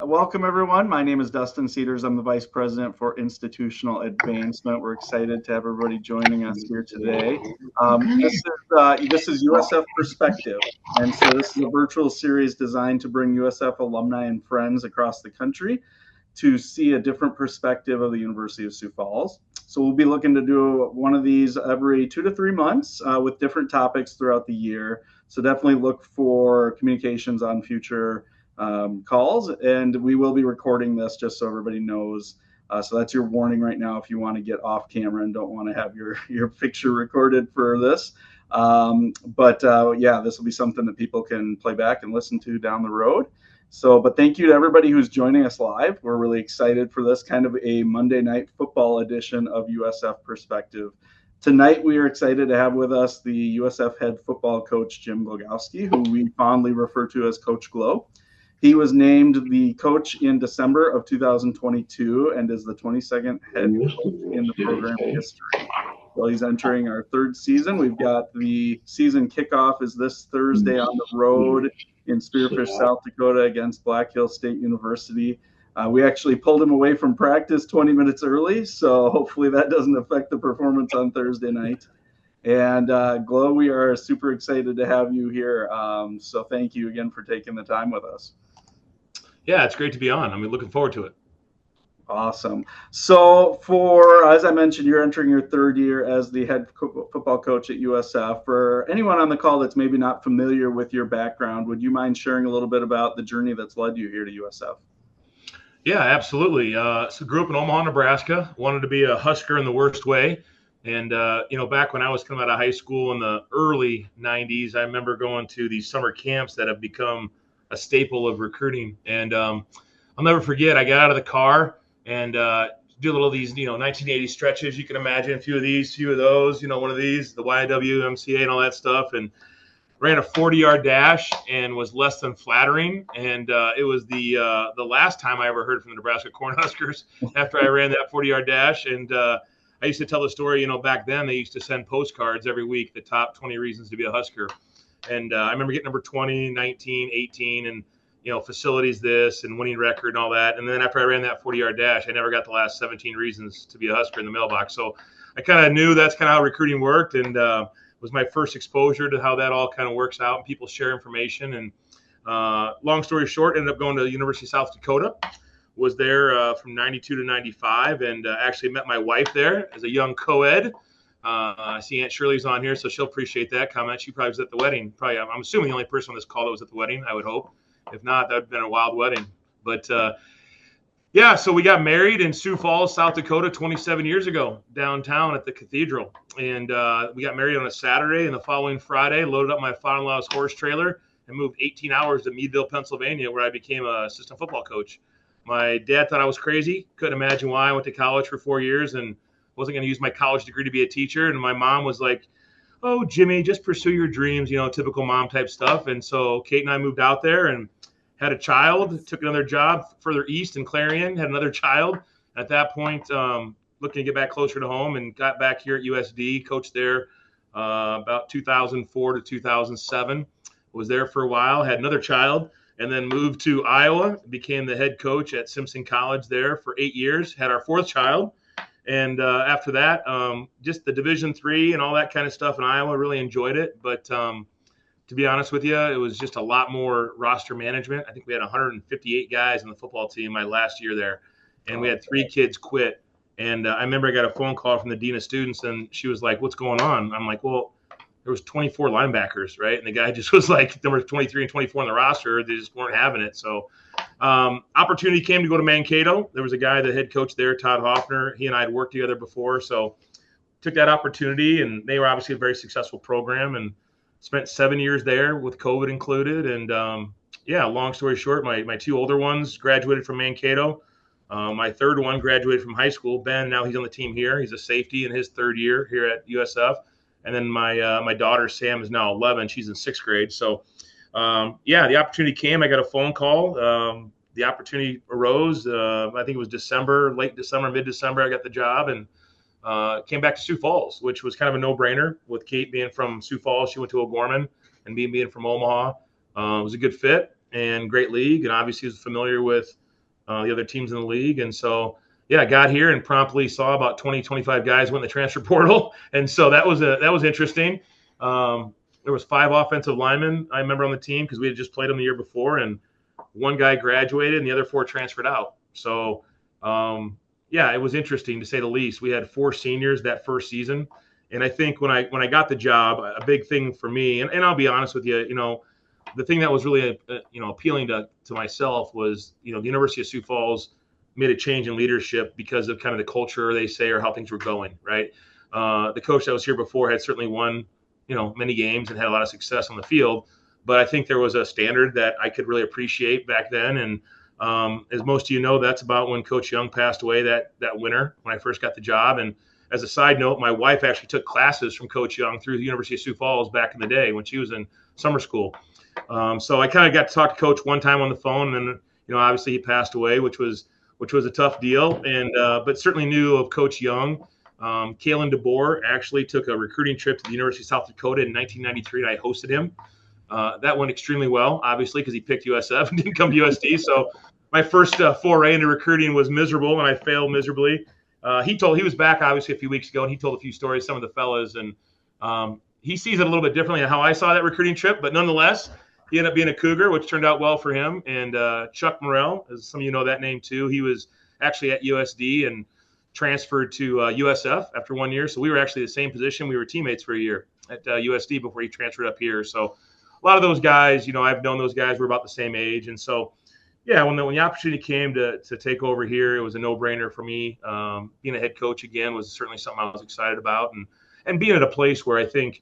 Welcome, everyone. My name is Dustin Cedars. I'm the Vice President for Institutional Advancement. We're excited to have everybody joining us here today. This is USF Perspective, and so this is a virtual series designed to bring USF alumni and friends across the country to see a different perspective of the University of Sioux Falls. So we'll be looking to do one of these every 2 to 3 months with different topics throughout the year. So definitely look for communications on future calls, and we will be recording this just so everybody knows. So that's your warning right now if you want to get off camera and don't want to have your picture recorded for this. This will be something that people can play back and listen to down the road. But thank you to everybody who's joining us live. We're really excited for this kind of a Monday night football edition of USF Perspective. Tonight, we are excited to have with us the USF head football coach, Jim Glogowski, who we fondly refer to as Coach Glow. He was named the coach in December of 2022 and is the 22nd head coach in the program history. Well, he's entering our third season. We've got the season kickoff is this Thursday on the road in Spearfish, South Dakota against Black Hills State University. We actually pulled him away from practice 20 minutes early, so hopefully that doesn't affect the performance on Thursday night. And Glow, we are super excited to have you here. So thank you again for taking the time with us. Yeah, it's great to be on. I'm looking forward to it. Awesome. So as I mentioned, you're entering your third year as the head football coach at USF. For anyone on the call that's maybe not familiar with your background, would you mind sharing a little bit about the journey that's led you here to USF? Yeah, absolutely. So grew up in Omaha, Nebraska, wanted to be a Husker in the worst way. And, back when I was coming out of high school in the early 90s, I remember going to these summer camps that have become a staple of recruiting. And I'll never forget, I got out of the car and do a little of these, 1980 stretches. You can imagine a few of those, one of these, the YWMCA and all that stuff. And ran a 40-yard dash and was less than flattering. And it was the last time I ever heard from the Nebraska Cornhuskers after I ran that 40-yard dash. And I used to tell the story, back then they used to send postcards every week, the top 20 reasons to be a Husker. And I remember getting number 20, 19, 18, and, facilities this and winning record and all that. And then after I ran that 40-yard dash, I never got the last 17 reasons to be a Husker in the mailbox. So I kind of knew that's kind of how recruiting worked, and was my first exposure to how that all kind of works out and people share information. And long story short, ended up going to the University of South Dakota, was there from 92 to 95, and actually met my wife there as a young co-ed. I see Aunt Shirley's on here, so she'll appreciate that comment. She probably was at the wedding. Probably, I'm assuming the only person on this call that was at the wedding, I would hope. If not, that would have been a wild wedding. But so we got married in Sioux Falls, South Dakota 27 years ago, downtown at the cathedral. And we got married on a Saturday, and the following Friday, loaded up my father-in-law's horse trailer and moved 18 hours to Meadville, Pennsylvania, where I became an assistant football coach. My dad thought I was crazy. Couldn't imagine why. I went to college for 4 years and wasn't going to use my college degree to be a teacher. And my mom was like, "Oh, Jimmy, just pursue your dreams," typical mom type stuff. And so Kate and I moved out there and had a child, took another job further east in Clarion, had another child. At that point, looking to get back closer to home, and got back here at USD, coached there about 2004 to 2007. Was there for a while, had another child, and then moved to Iowa, became the head coach at Simpson College there for 8 years, had our fourth child. And after that, just the Division III and all that kind of stuff in Iowa, really enjoyed it. But to be honest with you, it was just a lot more roster management. I think we had 158 guys in the football team my last year there, and we had 3 kids quit. And I remember I got a phone call from the dean of students, and she was like, "What's going on?" I'm like, "Well, there was 24 linebackers, right?" And the guy just was like, number 23 and 24 on the roster. They just weren't having it. So opportunity came to go to Mankato. There was a guy, the head coach there, Todd Hoffner. He and I had worked together before. So took that opportunity, and they were obviously a very successful program, and spent 7 years there with COVID included. And long story short, my 2 older ones graduated from Mankato. My third one graduated from high school. Ben, now he's on the team here. He's a safety in his 3rd year here at USF. And then my daughter, Sam, is now 11. She's in 6th grade. So, the opportunity came. I got a phone call. The opportunity arose. I think it was late December, mid-December, I got the job, and came back to Sioux Falls, which was kind of a no-brainer with Kate being from Sioux Falls. She went to O'Gorman, and me being from Omaha. It was a good fit and great league, and obviously was familiar with the other teams in the league. And so, yeah, I got here and promptly saw about 20, 25 guys went in the transfer portal. And so that was interesting. There was 5 offensive linemen I remember on the team because we had just played them the year before, and one guy graduated and the other 4 transferred out. So, yeah, it was interesting to say the least. We had 4 seniors that first season. And I think when I got the job, a big thing for me, and I'll be honest with you, the thing that was really, appealing to myself was, the University of Sioux Falls made a change in leadership because of kind of the culture, they say, or how things were going, right? The coach that was here before had certainly won, many games and had a lot of success on the field. But I think there was a standard that I could really appreciate back then. And as most of you know, that's about when Coach Young passed away that winter when I first got the job. And as a side note, my wife actually took classes from Coach Young through the University of Sioux Falls back in the day when she was in summer school. So I kind of got to talk to Coach one time on the phone, and obviously he passed away, which was a tough deal. And but certainly knew of Coach Young. Kalen DeBoer actually took a recruiting trip to the University of South Dakota in 1993, and I hosted him. That went extremely well, obviously, because he picked USF and didn't come to USD. So my first foray into recruiting was miserable, and I failed miserably. He was back, obviously, a few weeks ago, and he told a few stories, some of the fellas, and he sees it a little bit differently than how I saw that recruiting trip. But nonetheless, he ended up being a Cougar, which turned out well for him. And Chuck Morrell, as some of you know that name too, he was actually at USD and transferred to USF after 1 year. So we were actually the same position. We were teammates for a year at USD before he transferred up here. So a lot of those guys, I've known those guys. We're about the same age. And so, yeah, when the opportunity came to take over here, it was a no-brainer for me. Being a head coach again was certainly something I was excited about, and being at a place where I think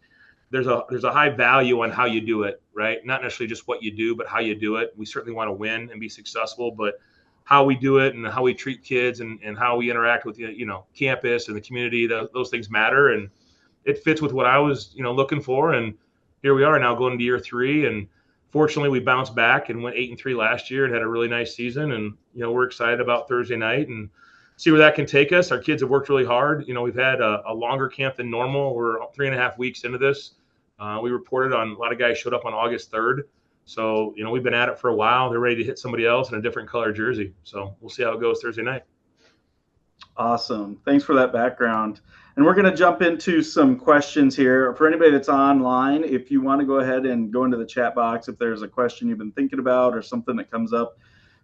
there's a high value on how you do it, right? Not necessarily just what you do, but how you do it. We certainly want to win and be successful, but how we do it and how we treat kids and how we interact with campus and the community, those things matter, and it fits with what I was looking for. And here we are now going into year 3, and fortunately we bounced back and went 8-3 last year and had a really nice season. And we're excited about Thursday night and see where that can take us. Our kids have worked really hard. We've had a longer camp than normal. We're 3.5 weeks into this. We reported on a lot of guys showed up on August 3rd. So, we've been at it for a while. They're ready to hit somebody else in a different color jersey. So we'll see how it goes Thursday night. Awesome. Thanks for that background. And we're going to jump into some questions here. For anybody that's online, if you want to go ahead and go into the chat box, if there's a question you've been thinking about or something that comes up,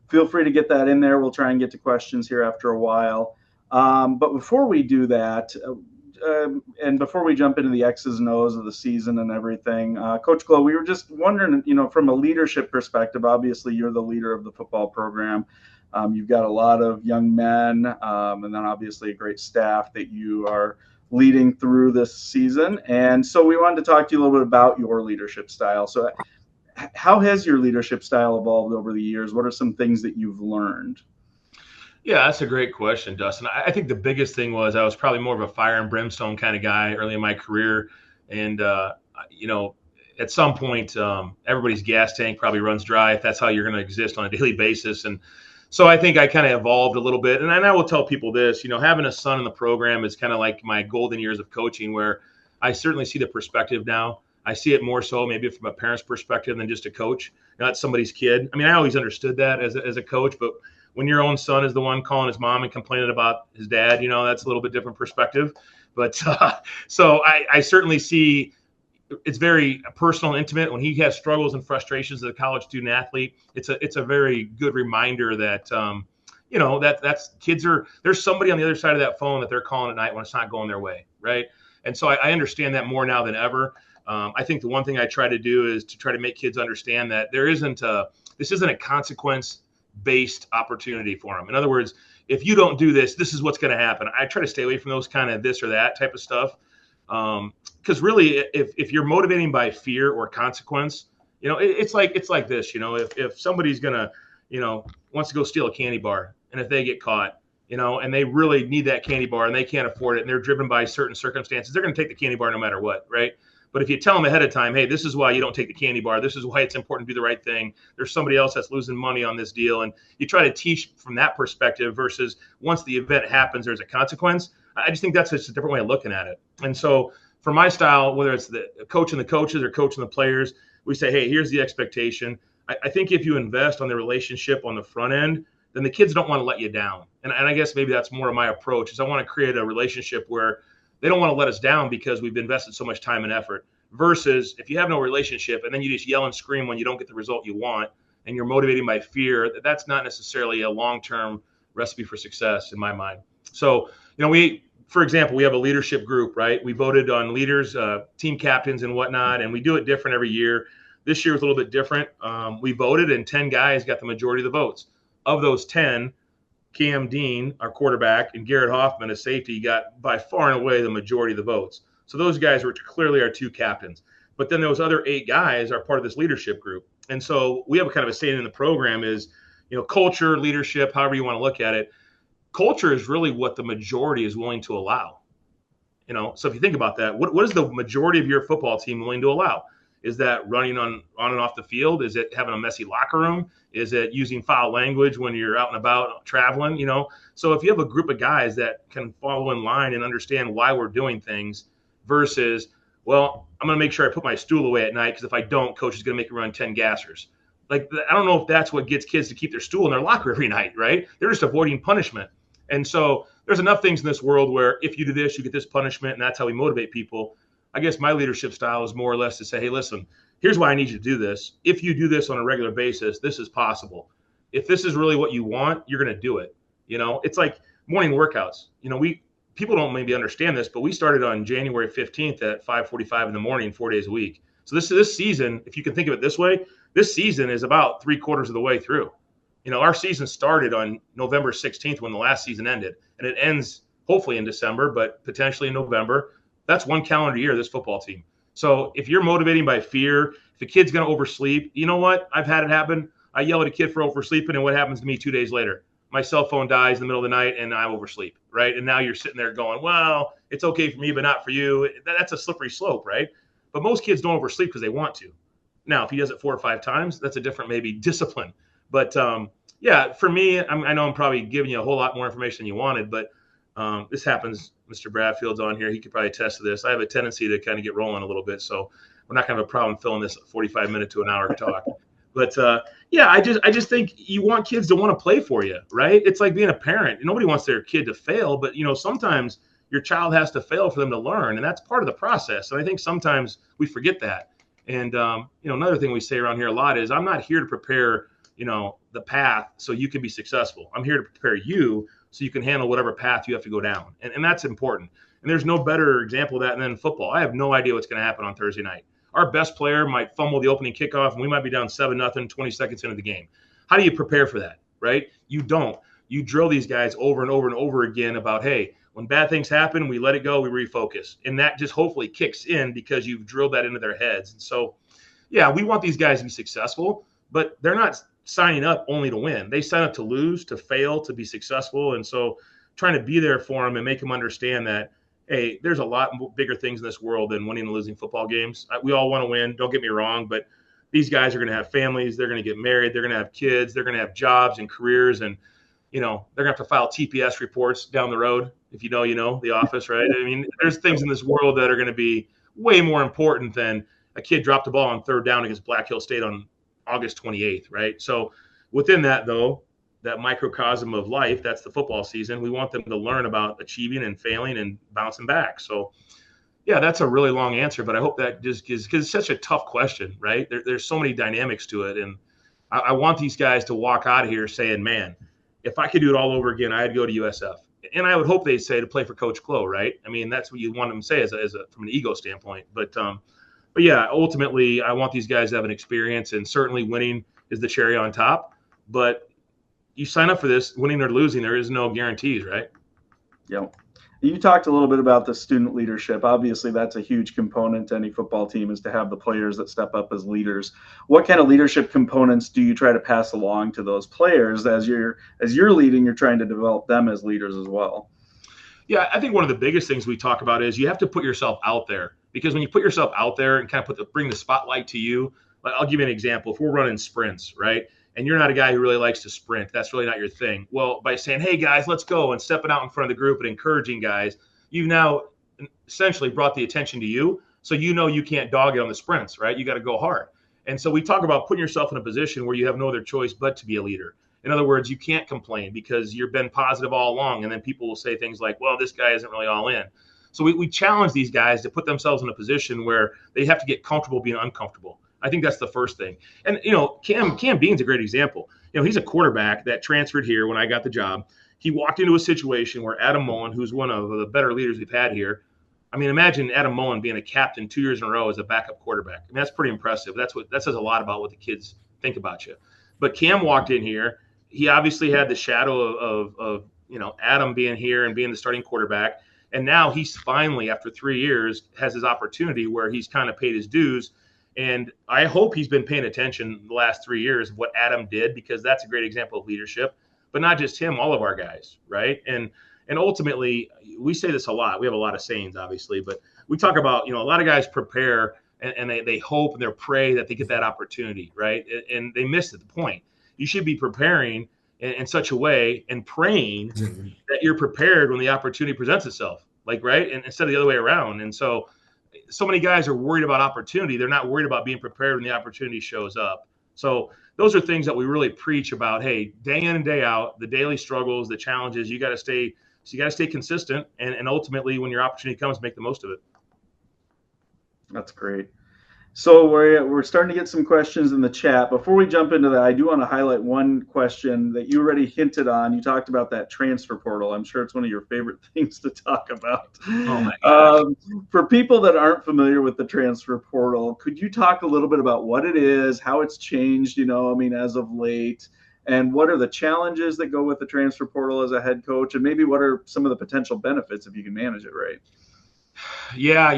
feel free to get that in there. We'll try and get to questions here after a while. But before we do that, and before we jump into the X's and O's of the season and everything, Coach Glo, we were just wondering, from a leadership perspective, obviously you're the leader of the football program. You've got a lot of young men, and then obviously a great staff that you are leading through this season. And so we wanted to talk to you a little bit about your leadership style. So how has your leadership style evolved over the years? What are some things that you've learned? Yeah, that's a great question, Dustin. I think the biggest thing was I was probably more of a fire and brimstone kind of guy early in my career. And, at some point, everybody's gas tank probably runs dry if that's how you're going to exist on a daily basis. And so I think I kind of evolved a little bit. And I will tell people this, having a son in the program is kind of like my golden years of coaching, where I certainly see the perspective now. I see it more so maybe from a parent's perspective than just a coach, not somebody's kid. I mean, I always understood that as a coach, but when your own son is the one calling his mom and complaining about his dad, that's a little bit different perspective. But so I certainly see it's very personal and intimate. When he has struggles and frustrations as a college student athlete, it's a very good reminder that, that's kids there's somebody on the other side of that phone that they're calling at night when it's not going their way. Right. And so I understand that more now than ever. I think the one thing I try to do is to try to make kids understand that this isn't a consequence-based opportunity for them. In other words, if you don't do this, this is what's going to happen. I try to stay away from those kind of this or that type of stuff. Because really, if you're motivating by fear or consequence, it's like this. If somebody's gonna, wants to go steal a candy bar, and if they get caught, and they really need that candy bar and they can't afford it, and they're driven by certain circumstances, they're going to take the candy bar no matter what, right? But if you tell them ahead of time, hey, this is why you don't take the candy bar, this is why it's important to do the right thing, there's somebody else that's losing money on this deal, and you try to teach from that perspective versus once the event happens, there's a consequence. I just think that's just a different way of looking at it. And so for my style, whether it's the coaching the coaches or coaching the players, we say, hey, here's the expectation. I think if you invest on the relationship on the front end, then the kids don't want to let you down. And I guess maybe that's more of my approach, is I want to create a relationship where they don't want to let us down because we've invested so much time and effort, versus if you have no relationship and then you just yell and scream when you don't get the result you want and you're motivating by fear, that's not necessarily a long-term recipe for success in my mind. So, for example, we have a leadership group, right? We voted on leaders, team captains and whatnot, and we do it different every year. This year was a little bit different. We voted and 10 guys got the majority of the votes. Of those 10, Cam Dean, our quarterback, and Garrett Hoffman, a safety, got by far and away the majority of the votes. So those guys were clearly our 2 captains. But then those other 8 guys are part of this leadership group. And so we have a kind of a saying in the program is, culture, leadership, however you want to look at it. Culture is really what the majority is willing to allow. So if you think about that, what is the majority of your football team willing to allow? Is that running on and off the field? Is it having a messy locker room? Is it using foul language when you're out and about traveling? So if you have a group of guys that can follow in line and understand why we're doing things versus, well, I'm going to make sure I put my stool away at night because if I don't, coach is going to make me run 10 gassers. Like, I don't know if that's what gets kids to keep their stool in their locker every night, right? They're just avoiding punishment. And so there's enough things in this world where if you do this, you get this punishment, and that's how we motivate people. I guess my leadership style is more or less to say, hey, listen, here's why I need you to do this. If you do this on a regular basis, this is possible. If this is really what you want, you're going to do it. It's like morning workouts. People don't maybe understand this, but we started on January 15th at 5:45 in the morning, 4 days a week. So this season, if you can think of it this way, this season is about 3/4 of the way through. Our season started on November 16th when the last season ended, and it ends hopefully in December, but potentially in November. That's 1 calendar year, this football team. So if you're motivating by fear, if a kid's going to oversleep, you know what? I've had it happen. I yell at a kid for oversleeping, and what happens to me 2 days later? My cell phone dies in the middle of the night, and I oversleep, right? And now you're sitting there going, well, it's okay for me, but not for you. That's a slippery slope, right? But most kids don't oversleep because they want to. Now, if he does it 4 or 5 times, that's a different maybe discipline. But, for me, I know I'm probably giving you a whole lot more information than you wanted, but this happens. Mr. Bradfield's on here. He could probably attest to this. I have a tendency to kind of get rolling a little bit, so we're not going to have a problem filling this 45-minute to an hour talk. But, I just think you want kids to want to play for you, right? It's like being a parent. Nobody wants their kid to fail, but, sometimes your child has to fail for them to learn, and that's part of the process. And I think sometimes we forget that. And, another thing we say around here a lot is I'm not here to prepare, the path so you can be successful. I'm here to prepare you so you can handle whatever path you have to go down. And that's important. And there's no better example of that than football. I have no idea what's going to happen on Thursday night. Our best player might fumble the opening kickoff, and we might be down 7-0, 20 seconds into the game. How do you prepare for that, right? You don't. You drill these guys over and over and over again about, hey, when bad things happen, we let it go, we refocus. And that just hopefully kicks in because you've drilled that into their heads. And so, we want these guys to be successful, but they're not signing up only to win. They sign up to lose, to fail, to be successful. And so trying to be there for them and make them understand that, hey, there's a lot bigger things in this world than winning and losing football games. We all want to win, don't get me wrong, but these guys are going to have families, they're going to get married, they're going to have kids, they're going to have jobs and careers, and they're going to have to file TPS reports down the road. If you know, the office, right? I mean, there's things in this world that are going to be way more important than a kid dropped the ball on 3rd down against Black Hill State on August 28th, right? So within that, though, that microcosm of life, that's the football season. We want them to learn about achieving and failing and bouncing back. So, that's a really long answer, but I hope that just gives, because it's such a tough question, right? There's so many dynamics to it. And I want these guys to walk out of here saying, man, if I could do it all over again, I'd go to USF. And I would hope they say to play for Coach Klo, right? I mean, that's what you want them to say as a from an ego standpoint. But ultimately, I want these guys to have an experience, and certainly winning is the cherry on top. But you sign up for this, winning or losing, there is no guarantees, right? Yeah. You talked a little bit about the student leadership. Obviously, that's a huge component to any football team, is to have the players that step up as leaders. What kind of leadership components do you try to pass along to those players as you're leading? You're trying to develop them as leaders as well. Yeah, I think one of the biggest things we talk about is you have to put yourself out there, because when you put yourself out there and kind of bring the spotlight to you, I'll give you an example. If we're running sprints, right, and you're not a guy who really likes to sprint, that's really not your thing. Well, by saying, hey, guys, let's go, and stepping out in front of the group and encouraging guys, you've now essentially brought the attention to you. So you can't dog it on the sprints, right? You got to go hard. And so we talk about putting yourself in a position where you have no other choice but to be a leader. In other words, you can't complain because you've been positive all along. And then people will say things like, well, this guy isn't really all in. So we challenge these guys to put themselves in a position where they have to get comfortable being uncomfortable. I think that's the first thing. And, Cam Bean's a great example. He's a quarterback that transferred here when I got the job. He walked into a situation where Adam Mullen, who's one of the better leaders we've had here, I mean, imagine Adam Mullen being a captain 2 years in a row as a backup quarterback. I mean, that's pretty impressive. That says a lot about what the kids think about you. But Cam walked in here. He obviously had the shadow of Adam being here and being the starting quarterback. And now he's finally, after 3 years, has his opportunity where he's kind of paid his dues. And I hope he's been paying attention the last 3 years of what Adam did, because that's a great example of leadership. But not just him, all of our guys, right? And ultimately, we say this a lot. We have a lot of sayings, obviously, but we talk about, a lot of guys prepare and they hope and they pray that they get that opportunity, right? And they miss the point. You should be preparing in such a way and praying that you're prepared when the opportunity presents itself, right? And instead of the other way around. And so many guys are worried about opportunity. They're not worried about being prepared when the opportunity shows up. So those are things that we really preach about. Hey, day in and day out, the daily struggles, the challenges, you got to stay consistent. And ultimately, when your opportunity comes, make the most of it. That's great. So we're starting to get some questions in the chat. Before we jump into that, I do want to highlight one question that you already hinted on. You talked about that transfer portal. I'm sure it's one of your favorite things to talk about. Oh my gosh. For people that aren't familiar with the transfer portal, could you talk a little bit about what it is, how it's changed, as of late, and what are the challenges that go with the transfer portal as a head coach, and maybe what are some of the potential benefits if you can manage it right? Yeah,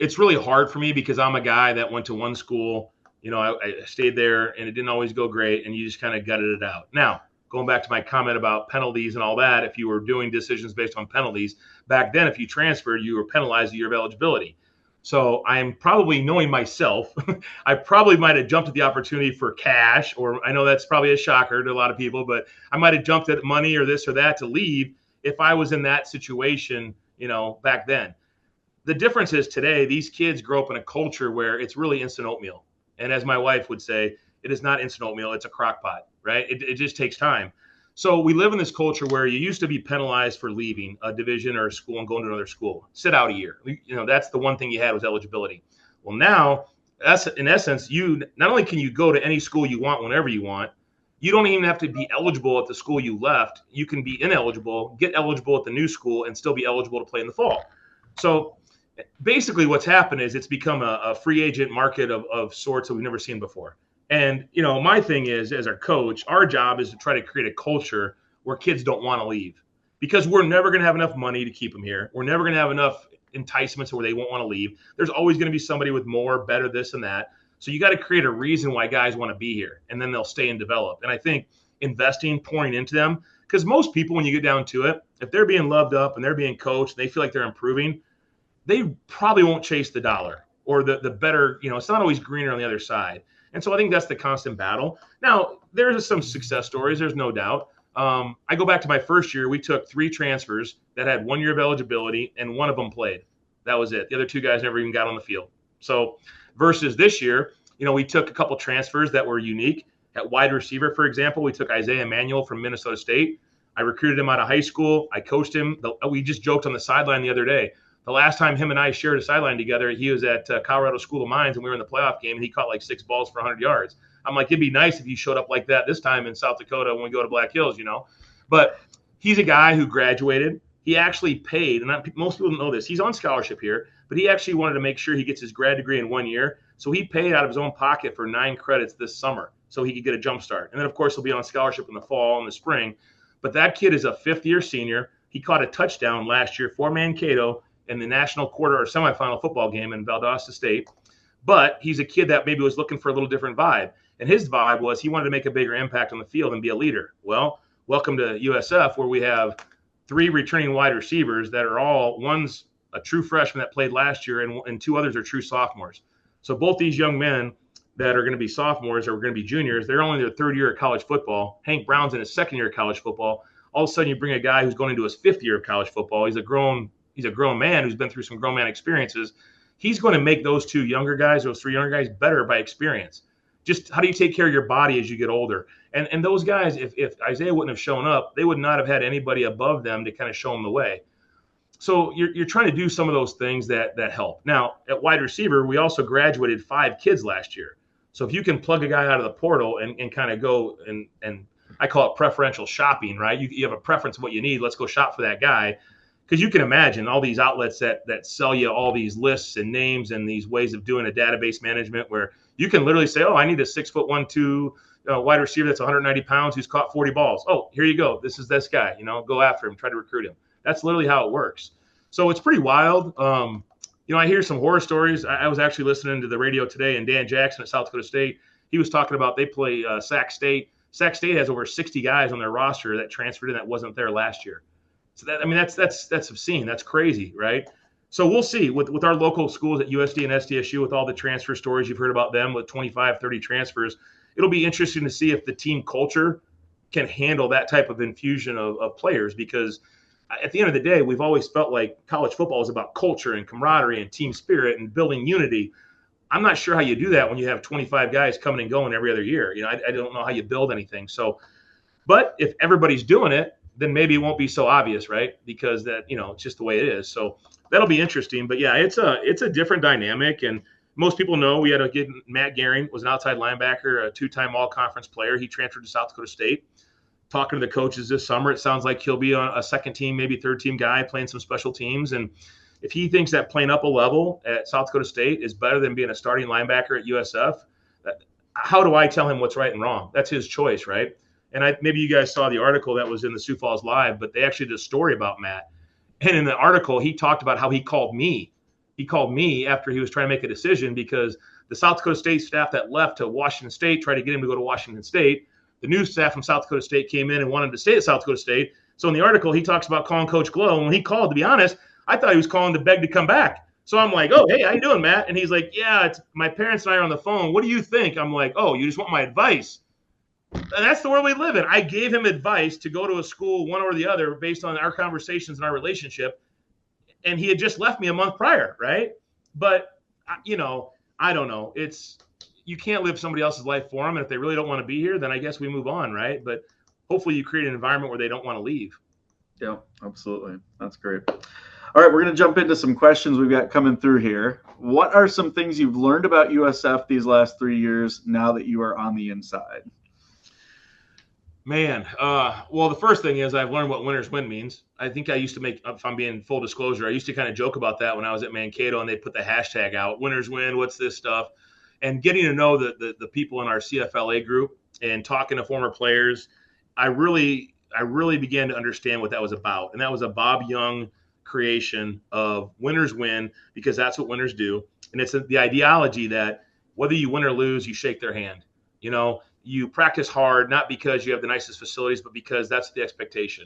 it's really hard for me because I'm a guy that went to one school, I stayed there and it didn't always go great, and you just kind of gutted it out. Now, going back to my comment about penalties and all that, if you were doing decisions based on penalties, back then, if you transferred, you were penalized a year of eligibility. So I'm probably, knowing myself, I probably might have jumped at the opportunity for cash, or I know that's probably a shocker to a lot of people, but I might have jumped at money or this or that to leave if I was in that situation, back then. The difference is today, these kids grow up in a culture where it's really instant oatmeal. And as my wife would say, it is not instant oatmeal, it's a crock pot, right? It just takes time. So we live in this culture where you used to be penalized for leaving a division or a school and going to another school. Sit out a year. That's the one thing you had was eligibility. Well, now, that's in essence, you not only can you go to any school you want whenever you want, you don't even have to be eligible at the school you left. You can be ineligible, get eligible at the new school, and still be eligible to play in the fall. So basically what's happened is it's become a free agent market of sorts that we've never seen before. And, my thing is, as our coach, our job is to try to create a culture where kids don't want to leave, because we're never going to have enough money to keep them here. We're never going to have enough enticements where they won't want to leave. There's always going to be somebody with more, better, this and that. So you got to create a reason why guys want to be here, and then they'll stay and develop. And I think investing, pouring into them, because most people, when you get down to it, if they're being loved up and they're being coached, and they feel like they're improving, they probably won't chase the dollar or the better, it's not always greener on the other side. And so I think that's the constant battle. Now, there's some success stories, there's no doubt. I go back to my first year, we took 3 transfers that had 1 year of eligibility, and one of them played. That was it. The other 2 guys never even got on the field. So versus this year, we took a couple transfers that were unique. At wide receiver, for example, we took Isaiah Emanuel from Minnesota State. I recruited him out of high school. I coached him. We just joked on the sideline the other day. The last time him and I shared a sideline together, he was at Colorado School of Mines, and we were in the playoff game, and he caught like 6 balls for 100 yards. I'm like, it'd be nice if you showed up like that this time in South Dakota when we go to Black Hills, But he's a guy who graduated. He actually paid, and most people don't know this. He's on scholarship here, but he actually wanted to make sure he gets his grad degree in 1 year. So he paid out of his own pocket for 9 credits this summer so he could get a jump start. And then, of course, he'll be on scholarship in the fall and the spring. But that kid is a 5th-year senior. He caught a touchdown last year for Mankato in the national quarter or semifinal football game in Valdosta State. But he's a kid that maybe was looking for a little different vibe. And his vibe was he wanted to make a bigger impact on the field and be a leader. Well, welcome to USF, where we have 3 returning wide receivers that are all, one's a true freshman that played last year, and 2 others are true sophomores. So both these young men that are going to be sophomores or going to be juniors, they're only their 3rd year of college football. Hank Brown's in his 2nd year of college football. All of a sudden you bring a guy who's going into his 5th year of college football. He's a grown man who's been through some grown man experiences. He's going to make those 2 younger guys, those 3 younger guys, better by experience. just how do you take care of your body as you get older? And those guys, if Isaiah wouldn't have shown up, they would not have had anybody above them to kind of show them the way. So you're trying to do some of those things that help. Now, at wide receiver, we also graduated 5 kids last year. So if you can plug a guy out of the portal and kind of go and I call it preferential shopping, right? You have a preference of what you need. Let's go shop for that guy. Because you can imagine all these outlets that sell you all these lists and names and these ways of doing a database management where you can literally say, oh, I need a 6'1", 2 wide receiver that's 190 pounds who's caught 40 balls. Oh, here you go. This is this guy. Go after him. Try to recruit him. That's literally how it works. So it's pretty wild. I hear some horror stories. I was actually listening to the radio today, and Dan Jackson at South Dakota State, he was talking about they play Sac State. Sac State has over 60 guys on their roster that transferred in that wasn't there last year. So that's obscene. That's crazy, right? So we'll see with our local schools at USD and SDSU with all the transfer stories you've heard about them with 25, 30 transfers. It'll be interesting to see if the team culture can handle that type of infusion of players, because at the end of the day, we've always felt like college football is about culture and camaraderie and team spirit and building unity. I'm not sure how you do that when you have 25 guys coming and going every other year. I don't know how you build anything. So, but if everybody's doing it, then maybe it won't be so obvious, right? Because that, it's just the way it is. So that'll be interesting. But yeah, it's a different dynamic. And most people know we had a kid, Matt Gehring, was an outside linebacker, a 2-time all-conference player. He transferred to South Dakota State. Talking to the coaches this summer, it sounds like he'll be a second team, maybe third team guy playing some special teams. And if he thinks that playing up a level at South Dakota State is better than being a starting linebacker at USF, how do I tell him what's right and wrong? That's his choice, right? And maybe you guys saw the article that was in the Sioux Falls Live, but they actually did a story about Matt. And in the article, he talked about how he called me. He called me after he was trying to make a decision because the South Dakota State staff that left to Washington State tried to get him to go to Washington State. The new staff from South Dakota State came in and wanted to stay at South Dakota State. So in the article, he talks about calling Coach Glow. And when he called, to be honest, I thought he was calling to beg to come back. So I'm like, oh, hey, how you doing, Matt? And he's like, yeah, my parents and I are on the phone. What do you think? I'm like, oh, you just want my advice? And that's the world we live in. I gave him advice to go to a school, one or the other, based on our conversations and our relationship. And he had just left me a month prior, right? But, I don't know. You can't live somebody else's life for them. And if they really don't want to be here, then I guess we move on, right? But hopefully you create an environment where they don't want to leave. Yeah, absolutely. That's great. All right, we're going to jump into some questions we've got coming through here. What are some things you've learned about USF these last 3 years now that you are on the inside? Man, well, the first thing is I've learned what winners win means. I think I used to if I'm being full disclosure, I used to kind of joke about that when I was at Mankato and they'd put the hashtag out, winners win, what's this stuff? And getting to know the people in our CFLA group and talking to former players, I really began to understand what that was about. And that was a Bob Young creation of winners win because that's what winners do. And it's the ideology that whether you win or lose, you shake their hand. You practice hard, not because you have the nicest facilities, but because that's the expectation.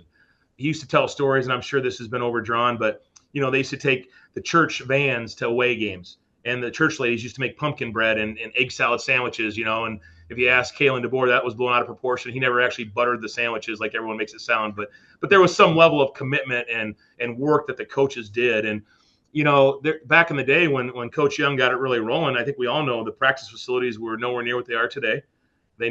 He used to tell stories, and I'm sure this has been overdrawn, but, they used to take the church vans to away games. And the church ladies used to make pumpkin bread and egg salad sandwiches, and if you ask Kalen DeBoer, that was blown out of proportion. He never actually buttered the sandwiches like everyone makes it sound. But there was some level of commitment and work that the coaches did. And, back in the day when Coach Young got it really rolling, I think we all know the practice facilities were nowhere near what they are today. I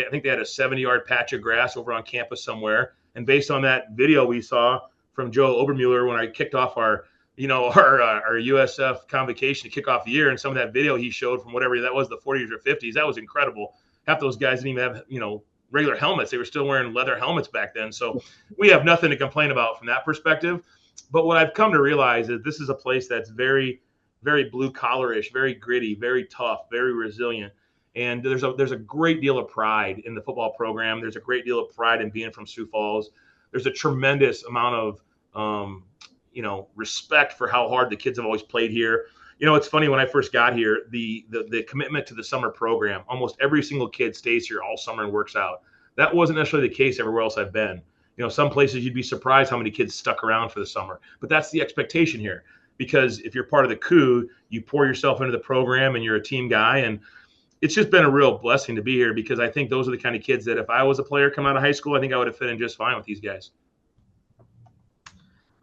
think they had a 70-yard patch of grass over on campus somewhere. And based on that video we saw from Joe Obermuller when I kicked off our USF convocation to kick off the year, and some of that video he showed from whatever that was, the 40s or 50s, that was incredible. Half those guys didn't even have, regular helmets. They were still wearing leather helmets back then. So we have nothing to complain about from that perspective. But what I've come to realize is this is a place that's very, very blue collarish, very gritty, very tough, very resilient. And there's a great deal of pride in the football program. There's a great deal of pride in being from Sioux Falls. There's a tremendous amount of, respect for how hard the kids have always played here. It's funny, when I first got here, the commitment to the summer program, almost every single kid stays here all summer and works out. That wasn't necessarily the case everywhere else I've been. Some places you'd be surprised how many kids stuck around for the summer, but that's the expectation here, because if you're part of the coup, you pour yourself into the program and you're a team guy. And it's just been a real blessing to be here, because I think those are the kind of kids that if I was a player coming out of high school, I think I would have fit in just fine with these guys.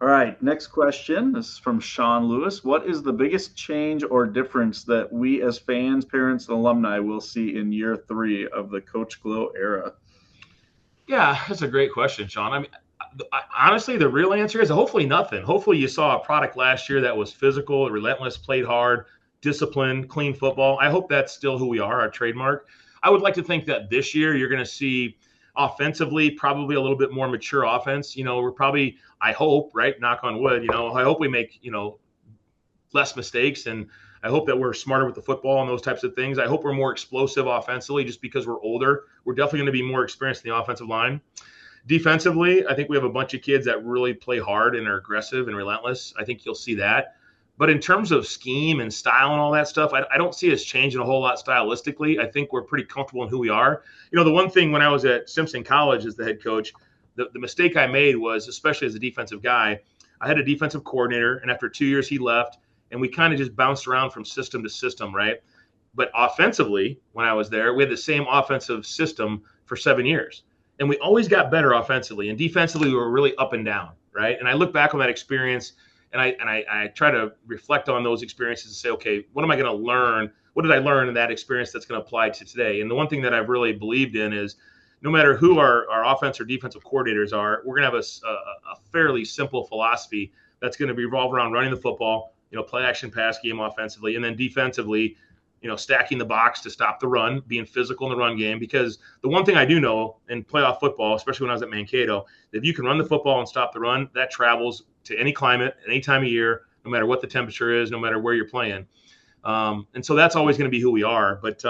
All right, next question. This is from Sean Lewis. What is the biggest change or difference that we as fans, parents, and alumni will see in year 3 of the Coach Glow era? Yeah, that's a great question, Sean. Honestly, the real answer is hopefully nothing. Hopefully, you saw a product last year that was physical, relentless, played hard, disciplined, clean football. I hope that's still who we are, our trademark. I would like to think that this year you're going to see offensively probably a little bit more mature offense. We're probably, I hope, right, knock on wood, I hope we make, less mistakes, and I hope that we're smarter with the football and those types of things. I hope we're more explosive offensively just because we're older. We're definitely going to be more experienced in the offensive line. Defensively, I think we have a bunch of kids that really play hard and are aggressive and relentless. I think you'll see that. But in terms of scheme and style and all that stuff, I don't see us changing a whole lot stylistically. I think we're pretty comfortable in who we are. The one thing when I was at Simpson College as the head coach, the mistake I made was, especially as a defensive guy, I had a defensive coordinator, and after 2 years he left, and we kind of just bounced around from system to system, right? But offensively, when I was there, we had the same offensive system for 7 years. And we always got better offensively. And defensively, we were really up and down, right? And I look back on that experience, and I try to reflect on those experiences and say, okay, what am I going to learn? What did I learn in that experience that's going to apply to today? And the one thing that I've really believed in is no matter who our offense or defensive coordinators are, we're going to have a fairly simple philosophy that's going to revolve around running the football, play action pass game offensively, and then defensively, stacking the box to stop the run, being physical in the run game. Because the one thing I do know in playoff football, especially when I was at Mankato, if you can run the football and stop the run, that travels to any climate, any time of year, no matter what the temperature is, no matter where you're playing. And so that's always going to be who we are. But,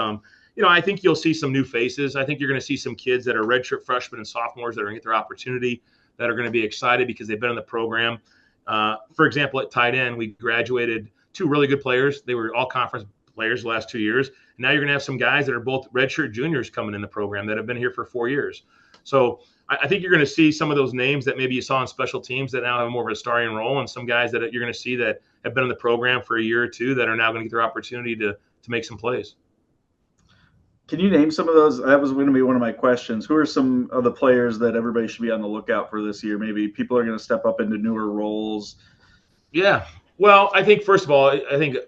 I think you'll see some new faces. I think you're going to see some kids that are redshirt freshmen and sophomores that are going to get their opportunity, that are going to be excited because they've been in the program. For example, at tight end, we graduated 2 really good players. They were all conference players the last 2 years. And now you're going to have some guys that are both redshirt juniors coming in the program that have been here for 4 years. So I think you're going to see some of those names that maybe you saw on special teams that now have more of a starring role, and some guys that you're going to see that have been in the program for a year or two that are now going to get their opportunity to make some plays. Can you name some of those? That was going to be one of my questions. Who are some of the players that everybody should be on the lookout for this year? Maybe people are going to step up into newer roles. Yeah. Well, I think, first of all, and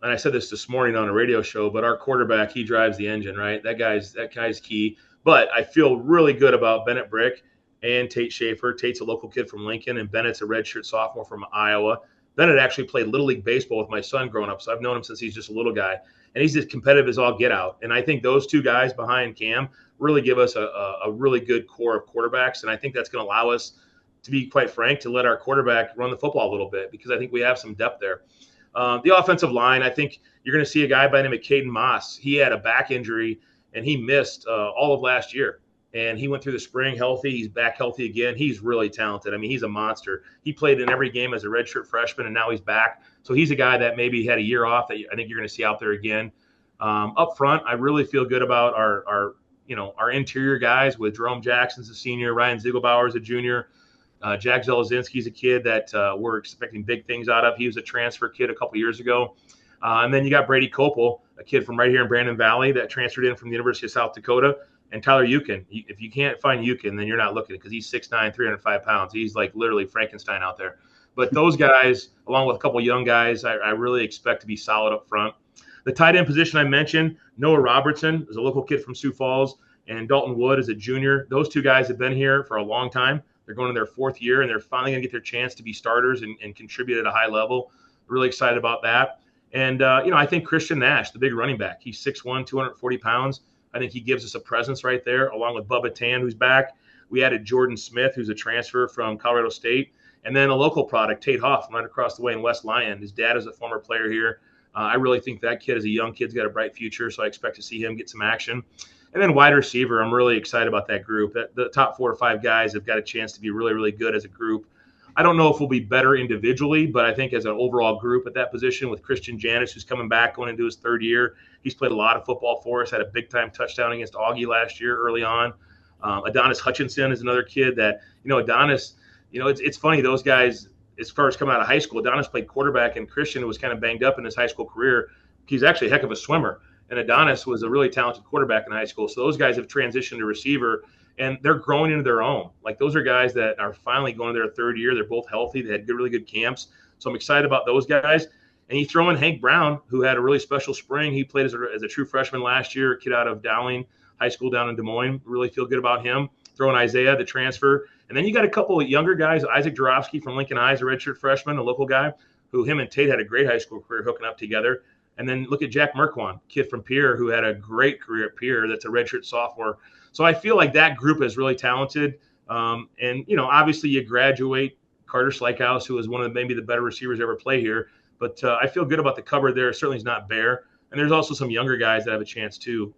I said this morning on a radio show, but our quarterback, he drives the engine, right? That guy's key. But I feel really good about Bennett Brick and Tate Schaefer. Tate's a local kid from Lincoln, and Bennett's a redshirt sophomore from Iowa. Bennett actually played Little League baseball with my son growing up, so I've known him since he's just a little guy. And he's as competitive as all get out. And I think those 2 guys behind Cam really give us a really good core of quarterbacks. And I think that's going to allow us, to be quite frank, to let our quarterback run the football a little bit, because I think we have some depth there. The offensive line, I think you're going to see a guy by the name of Caden Moss. He had a back injury, and he missed all of last year. And he went through the spring healthy. He's back healthy again. He's really talented. I mean, he's a monster. He played in every game as a redshirt freshman, and now he's back. So he's a guy that maybe had a year off that I think you're going to see out there again. Up front, I really feel good about our interior guys with Jerome Jackson's a senior, Ryan Ziegelbauer's a junior, Jack Zelazinski's a kid that we're expecting big things out of. He was a transfer kid a couple years ago. And then you got Brady Copel, a kid from right here in Brandon Valley that transferred in from the University of South Dakota, and Tyler Eukin. If you can't find Eukin, then you're not looking, because he's 6'9", 305 pounds. He's like literally Frankenstein out there. But those guys, along with a couple young guys, I really expect to be solid up front. The tight end position I mentioned, Noah Robertson is a local kid from Sioux Falls, and Dalton Wood is a junior. Those 2 guys have been here for a long time. They're going to their 4th year, and they're finally going to get their chance to be starters and contribute at a high level. Really excited about that. And, I think Christian Nash, the big running back, he's 6'1", 240 pounds. I think he gives us a presence right there, along with Bubba Tan, who's back. We added Jordan Smith, who's a transfer from Colorado State. And then a local product, Tate Huff, from right across the way in West Lyon. His dad is a former player here. I really think that kid, as a young kid's got a bright future, so I expect to see him get some action. And then wide receiver, I'm really excited about that group. The top 4 or 5 guys have got a chance to be really, really good as a group. I don't know if we'll be better individually, but I think as an overall group at that position, with Christian Janis, who's coming back, going into his 3rd year, he's played a lot of football for us, had a big-time touchdown against Augie last year early on. Adonis Hutchinson is another kid that, Adonis, it's funny, those guys, as far as coming out of high school, Adonis played quarterback, and Christian was kind of banged up in his high school career. He's actually a heck of a swimmer, and Adonis was a really talented quarterback in high school. So those guys have transitioned to receiver, and they're growing into their own. Like those are guys that are finally going to their third year. They're both healthy. They had really good camps. So I'm excited about those guys. And you throw in Hank Brown, who had a really special spring. He played as a true freshman last year, a kid out of Dowling High School down in Des Moines. Really feel good about him. Throw in Isaiah, the transfer. And then you got a couple of younger guys. Isaac Jarofsky from Lincoln High is a redshirt freshman, a local guy, who him and Tate had a great high school career hooking up together. And then look at Jack Merkwan, kid from Pierre, who had a great career at Pierre. That's a redshirt sophomore. So I feel like that group is really talented. And, obviously you graduate Carter Slykehouse, who is one of maybe the better receivers ever play here. But I feel good about the cover there. Certainly is not bare. And there's also some younger guys that have a chance too.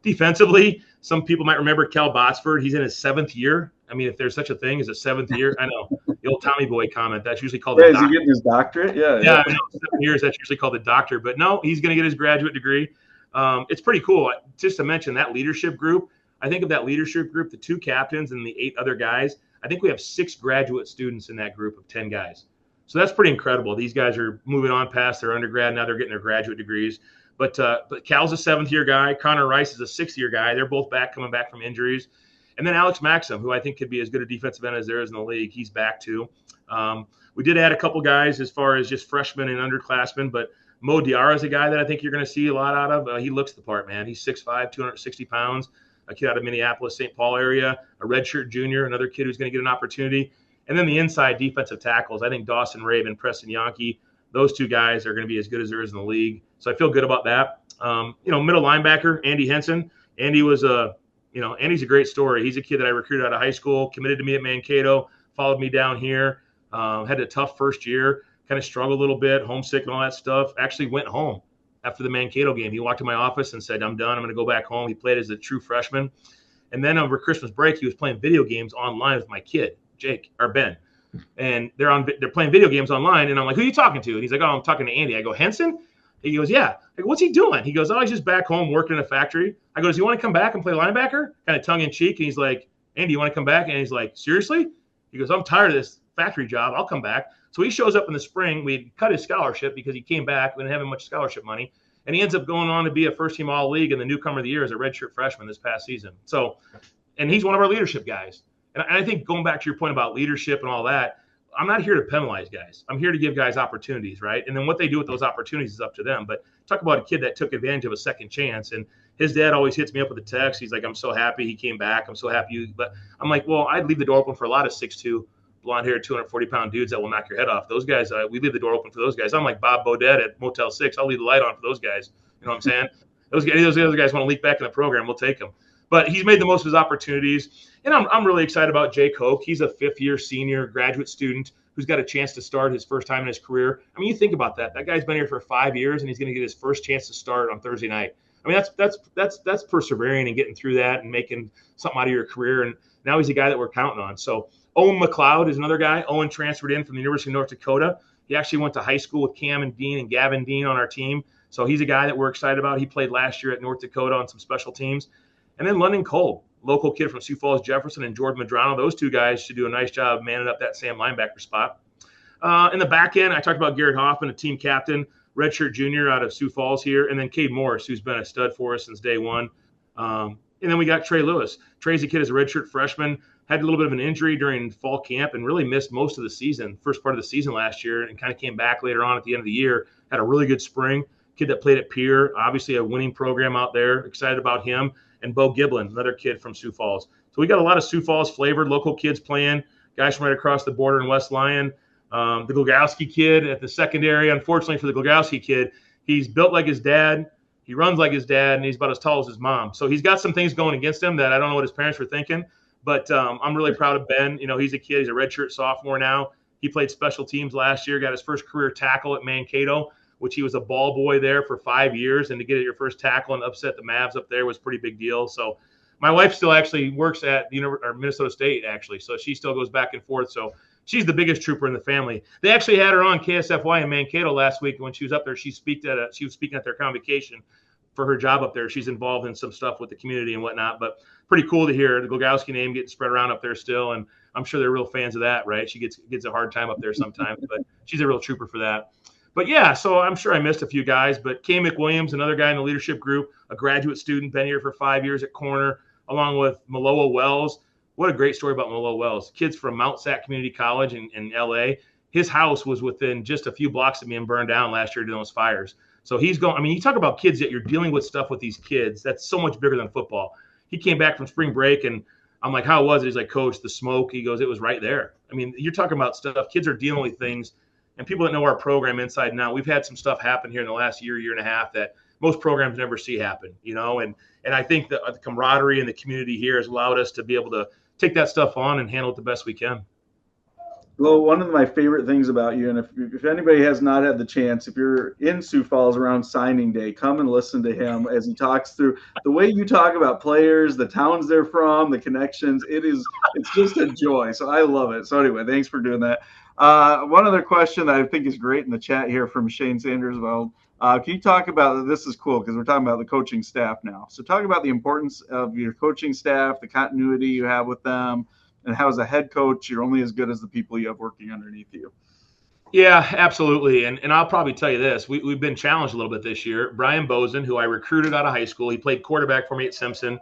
Defensively, some people might remember Cal Botsford. He's in his 7th year. I mean, if there's such a thing as a 7th year, I know the old Tommy Boy comment. That's usually called the doctorate. Is he getting his doctorate? Yeah. I know, 7 years. That's usually called the doctor. But no, he's going to get his graduate degree. It's pretty cool. Just to mention that leadership group. I think of that leadership group, the 2 captains and the 8 other guys. I think we have 6 graduate students in that group of 10 guys. So that's pretty incredible. These guys are moving on past their undergrad. Now they're getting their graduate degrees. But Cal's a 7th-year guy. Connor Rice is a 6th-year guy. They're both coming back from injuries. And then Alex Maxim, who I think could be as good a defensive end as there is in the league. He's back too. We did add a couple guys as far as just freshmen and underclassmen, but Mo Diarra is a guy that I think you're going to see a lot out of. He looks the part, man. He's 6'5", 260 pounds, a kid out of Minneapolis, St. Paul area, a redshirt junior, another kid who's going to get an opportunity. And then the inside defensive tackles, I think Dawson Raven, Preston Yonke, those 2 guys are going to be as good as there is in the league. So I feel good about that. Middle linebacker, Andy Henson. Andy was Andy's a great story. He's a kid that I recruited out of high school, committed to me at Mankato, followed me down here, had a tough first year, kind of struggled a little bit, homesick and all that stuff. Actually went home after the Mankato game. He walked to my office and said, I'm done. I'm going to go back home. He played as a true freshman. And then over Christmas break, he was playing video games online with my kid, Ben. And they're playing video games online. And I'm like, who are you talking to? And he's like, oh, I'm talking to Andy. I go, Henson? He goes, yeah. I go, what's he doing? He goes, oh, he's just back home working in a factory. I go, does he want to come back and play linebacker? Kind of tongue in cheek. And he's like, Andy, you want to come back? And he's like, seriously? He goes, I'm tired of this factory job. I'll come back. So he shows up in the spring. We cut his scholarship because he came back. We didn't have much scholarship money. And he ends up going on to be a first-team All-League and the newcomer of the year as a redshirt freshman this past season. So, and he's one of our leadership guys. And I think going back to your point about leadership and all that, I'm not here to penalize guys. I'm here to give guys opportunities, right? And then what they do with those opportunities is up to them. But talk about a kid that took advantage of a second chance. And his dad always hits me up with a text. He's like, I'm so happy he came back. I'm so happy. But I'm like, well, I'd leave the door open for a lot of 6'2", blonde-haired, 240-pound dudes that will knock your head off. Those guys, we leave the door open for those guys. I'm like Bob Bodette at Motel 6. I'll leave the light on for those guys. You know what I'm saying? Those other guys want to leak back in the program. We'll take them. But he's made the most of his opportunities. And I'm really excited about Jake Hoke. He's a 5th-year senior graduate student who's got a chance to start his first time in his career. I mean, you think about that. That guy's been here for 5 years, and he's going to get his first chance to start on Thursday night. I mean, that's persevering and getting through that and making something out of your career. And now he's a guy that we're counting on. So Owen McLeod is another guy. Owen transferred in from the University of North Dakota. He actually went to high school with Cam and Dean and Gavin Dean on our team. So he's a guy that we're excited about. He played last year at North Dakota on some special teams. And then London Cole, local kid from Sioux Falls, Jefferson, and Jordan Medrano. Those 2 guys should do a nice job manning up that Sam linebacker spot. In the back end, I talked about Garrett Hoffman, a team captain, redshirt junior out of Sioux Falls here, and then Cade Morris, who's been a stud for us since day one. And then we got Trey Lewis. Trey's a kid as a redshirt freshman, had a little bit of an injury during fall camp and really missed most of the season, first part of the season last year, and kind of came back later on at the end of the year. Had a really good spring. Kid that played at Pierre, obviously a winning program out there. Excited about him. And Bo Giblin, another kid from Sioux Falls. So we got a lot of Sioux Falls flavored local kids playing, guys from right across the border in West Lyon. The Glogowski kid at the secondary. Unfortunately for the Glogowski kid, he's built like his dad. He runs like his dad, and he's about as tall as his mom. So he's got some things going against him that I don't know what his parents were thinking. But I'm really proud of Ben. You know, he's a kid. He's a redshirt sophomore now. He played special teams last year, got his first career tackle at Mankato, which he was a ball boy there for 5 years. And to get your first tackle and upset the Mavs up there was a pretty big deal. So my wife still actually works at Minnesota State, actually. So she still goes back and forth. So she's the biggest trooper in the family. They actually had her on KSFY in Mankato last week. When she was up there, she was speaking at their convocation for her job up there. She's involved in some stuff with the community and whatnot. But pretty cool to hear the Glogowski name getting spread around up there still. And I'm sure they're real fans of that, right? She gets a hard time up there sometimes, but she's a real trooper for that. But yeah, so I'm sure I missed a few guys, but Kay McWilliams, another guy in the leadership group, a graduate student, been here for 5 years at corner. along with Maloa Wells. What a great story about Maloa Wells. Kids from Mount Sac Community College in L.A., his house was within just a few blocks of me and burned down last year during those fires. So he's going – I mean, you talk about kids that you're dealing with stuff with these kids. That's so much bigger than football. He came back from spring break, and I'm like, how was it? He's like, Coach, the smoke. He goes, it was right there. I mean, you're talking about stuff. Kids are dealing with things, and people that know our program inside and out, we've had some stuff happen here in the last year and a half that most programs never see happen, you know. And I think the camaraderie and the community here has allowed us to be able to take that stuff on and handle it the best we can. Well, one of my favorite things about you, and if anybody has not had the chance, if you're in Sioux Falls around signing day, come and listen to him as he talks through the way you talk about players, the towns they're from, the connections. It's just a joy. So I love it. So anyway, thanks for doing that. One other question that I think is great in the chat here from Shane Sandersveld. Can you talk about, this is cool because we're talking about the coaching staff now. So talk about the importance of your coaching staff, the continuity you have with them, and how as a head coach, you're only as good as the people you have working underneath you. Yeah, absolutely. And I'll probably tell you this. We've been challenged a little bit this year. Brian Bozen, who I recruited out of high school, he played quarterback for me at Simpson.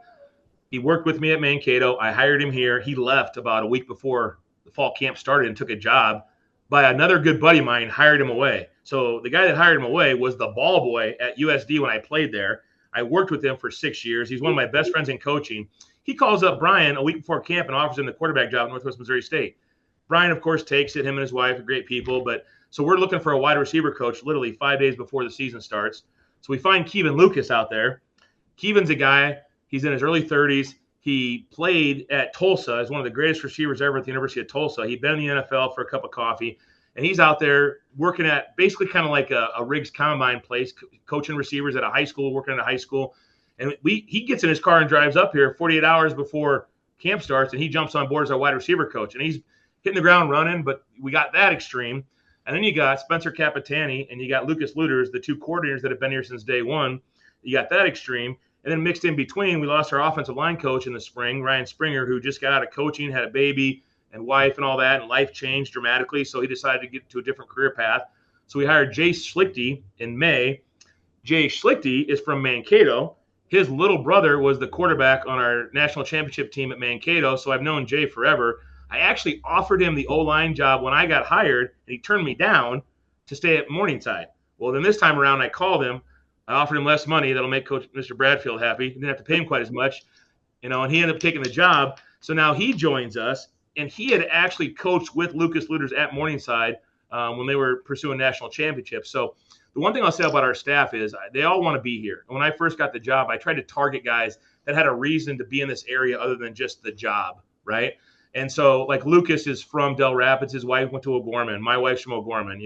He worked with me at Mankato. I hired him here. He left about a week before the fall camp started and took a job by another good buddy of mine, hired him away. So the guy that hired him away was the ball boy at USD when I played there. I worked with him for 6 years. He's one of my best friends in coaching. He calls up Brian a week before camp and offers him the quarterback job at Northwest Missouri State. Brian, of course, takes it. Him and his wife are great people. But so we're looking for a wide receiver coach literally 5 days before the season starts. So we find Kevin Lucas out there. Kevin's a guy. He's in his early 30s. He played at Tulsa as one of the greatest receivers ever at the University of Tulsa. He'd been in the NFL for a cup of coffee. And he's out there working at basically kind of like a Riggs Combine place, coaching receivers at a high school, working at a high school. And he gets in his car and drives up here 48 hours before camp starts, and he jumps on board as our wide receiver coach. And he's hitting the ground running, but we got that extreme. And then you got Spencer Capitani and you got Lucas Luters, the two coordinators that have been here since day one. You got that extreme. And then mixed in between, we lost our offensive line coach in the spring, Ryan Springer, who just got out of coaching, had a baby and wife and all that, and life changed dramatically. So he decided to get to a different career path. So we hired Jay Schlichty in May. Jay Schlichty is from Mankato. His little brother was the quarterback on our national championship team at Mankato, so I've known Jay forever. I actually offered him the O-line job when I got hired, and he turned me down to stay at Morningside. Well, then this time around, I called him. I offered him less money that'll make Coach Mr. Bradfield happy. Didn't have to pay him quite as much, and he ended up taking the job. So now he joins us, and he had actually coached with Lucas Luters at Morningside when they were pursuing national championships. So the one thing I'll say about our staff is they all want to be here. And when I first got the job, I tried to target guys that had a reason to be in this area other than just the job, right? And so, like, Lucas is from Del Rapids. His wife went to O'Gorman. My wife's from O'Gorman.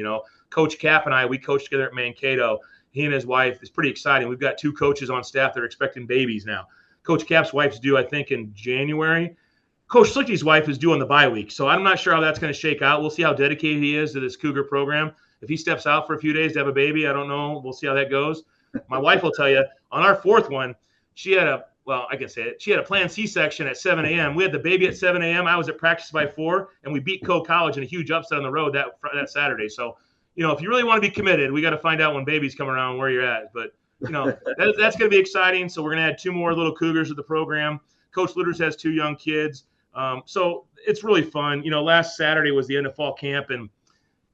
Coach Cap and I, we coached together at Mankato. He and his wife, it's pretty exciting. We've got two coaches on staff that are expecting babies now. Coach Cap's wife's due, I think, in January. Coach Schlichty's wife is due on the bye week. So I'm not sure how that's going to shake out. We'll see how dedicated he is to this Cougar program. If he steps out for a few days to have a baby, I don't know. We'll see how that goes. My wife will tell you, on our fourth one, she had a planned C-section at 7 a.m. We had the baby at 7 a.m. I was at practice by 4, and we beat Coe College in a huge upset on the road that Saturday. So, if you really want to be committed, we got to find out when babies come around where you're at. But, that's going to be exciting. So we're going to add 2 more little Cougars to the program. Coach Luters has 2 young kids. So it's really fun. Last Saturday was the end of fall camp, and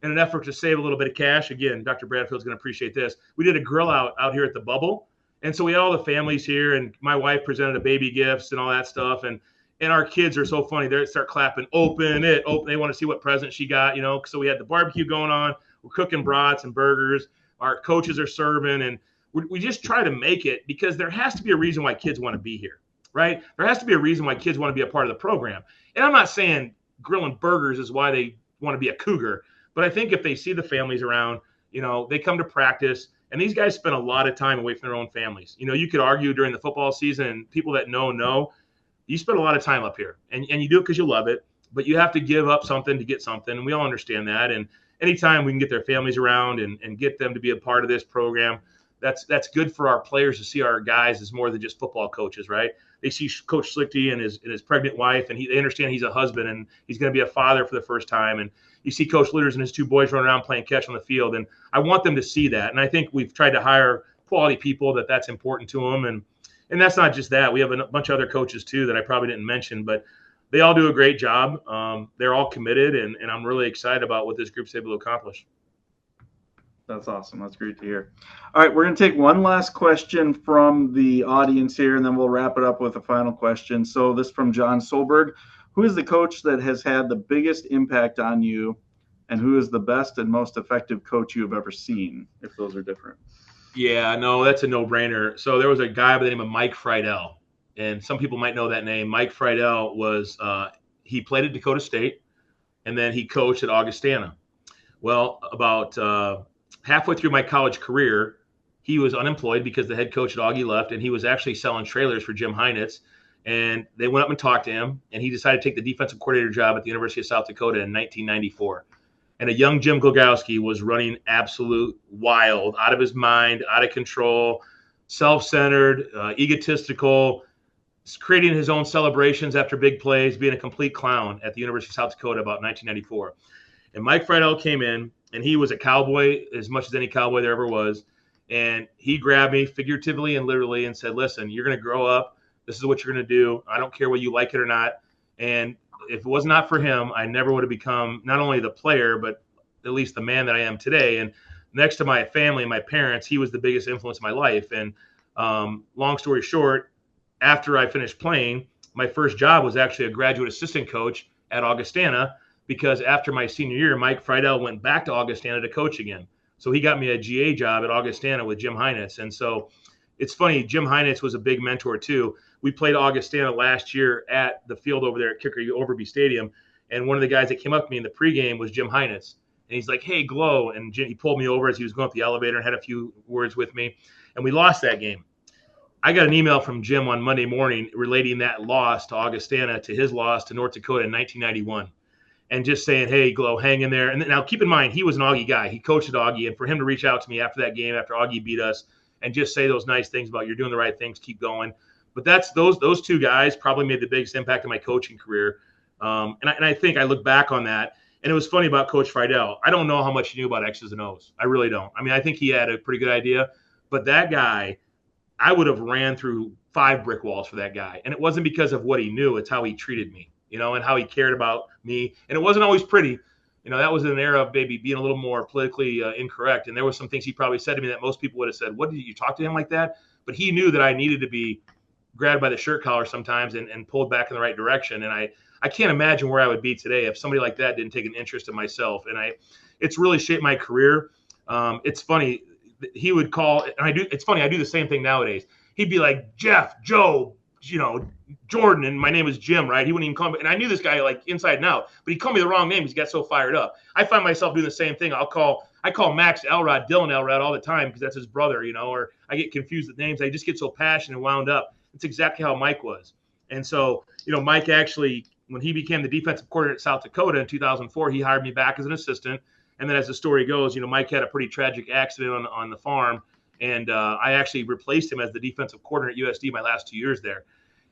in an effort to save a little bit of cash, again, Dr. Bradfield's going to appreciate this, we did a grill out here at the Bubble. And so we had all the families here, and my wife presented a baby gifts and all that stuff. And our kids are so funny. They start clapping, open it. They want to see what present she got, So we had the barbecue going on. We're cooking brats and burgers. Our coaches are serving. And we just try to make it because there has to be a reason why kids want to be here, right? There has to be a reason why kids want to be a part of the program. And I'm not saying grilling burgers is why they want to be a Cougar. But I think if they see the families around, they come to practice, and these guys spend a lot of time away from their own families. You could argue during the football season, and people that know, you spend a lot of time up here, and you do it because you love it, but you have to give up something to get something, and we all understand that. And anytime we can get their families around and get them to be a part of this program, that's good for our players to see our guys as more than just football coaches, right? They see Coach Schlichty and his pregnant wife, and they understand he's a husband and he's going to be a father for the first time. And you see Coach Luters and his 2 boys running around playing catch on the field, and I want them to see that. And I think we've tried to hire quality people that's important to them. And And that's not just that. We have a bunch of other coaches too that I probably didn't mention, but they all do a great job. They're all committed, and I'm really excited about what this group's able to accomplish. That's awesome. That's great to hear. All right, we're going to take one last question from the audience here, and then we'll wrap it up with a final question. So this from John Solberg. Who is the coach that has had the biggest impact on you, and who is the best and most effective coach you have ever seen, if those are different? Yeah, no, that's a no-brainer. So there was a guy by the name of Mike Friedel, and some people might know that name. Mike Friedel was he played at Dakota State, and then he coached at Augustana. Well, about halfway through my college career, he was unemployed because the head coach at Augie left, and he was actually selling trailers for Jim Heinitz. And they went up and talked to him, and he decided to take the defensive coordinator job at the University of South Dakota in 1994. And a young Jim Glogowski was running absolute wild, out of his mind, out of control, self-centered, egotistical, creating his own celebrations after big plays, being a complete clown at the University of South Dakota about 1994. And Mike Friedel came in, and he was a cowboy as much as any cowboy there ever was. And he grabbed me figuratively and literally and said, listen, you're going to grow up. This is what you're going to do. I don't care whether you like it or not. And if it was not for him, I never would have become not only the player, but at least the man that I am today. And next to my family and my parents, he was the biggest influence in my life. And long story short, after I finished playing, my first job was actually a graduate assistant coach at Augustana, because after my senior year, Mike Friedel went back to Augustana to coach again. So he got me a GA job at Augustana with Jim Heinitz. And so it's funny, Jim Heinitz was a big mentor too. We played Augustana last year at the field over there at Kicker Overby Stadium. And one of the guys that came up to me in the pregame was Jim Heinitz. And he's like, hey, Glow. And Jim, he pulled me over as he was going up the elevator and had a few words with me. And we lost that game. I got an email from Jim on Monday morning relating that loss to Augustana to his loss to North Dakota in 1991. And just saying, hey, Glow, hang in there. And now keep in mind, he was an Augie guy. He coached at Augie. And for him to reach out to me after that game, after Augie beat us, and just say those nice things about you're doing the right things, keep going. But that's those two guys probably made the biggest impact on my coaching career. And I think I look back on that. And it was funny about Coach Friedel. I don't know how much he knew about X's and O's. I really don't. I mean, I think he had a pretty good idea. But that guy, I would have ran through 5 brick walls for that guy. And it wasn't because of what he knew. It's how he treated me, and how he cared about me. And it wasn't always pretty. That was an era of maybe being a little more politically incorrect. And there were some things he probably said to me that most people would have said, what, did you talk to him like that? But he knew that I needed to be grabbed by the shirt collar sometimes and pulled back in the right direction. And I can't imagine where I would be today if somebody like that didn't take an interest in myself. And it's really shaped my career. It's funny. He would call, and it's funny, I do the same thing nowadays. He'd be like, Jeff, Joe, Jordan, and my name is Jim, right? He wouldn't even call me. And I knew this guy like inside and out, but he called me the wrong name because he got so fired up. I find myself doing the same thing. I call Max Elrod Dylan Elrod all the time because that's his brother, or I get confused with names. I just get so passionate and wound up. It's exactly how Mike was. And so, Mike actually, when he became the defensive coordinator at South Dakota in 2004, he hired me back as an assistant. And then as the story goes, Mike had a pretty tragic accident on the farm. And I actually replaced him as the defensive coordinator at USD my last 2 years there.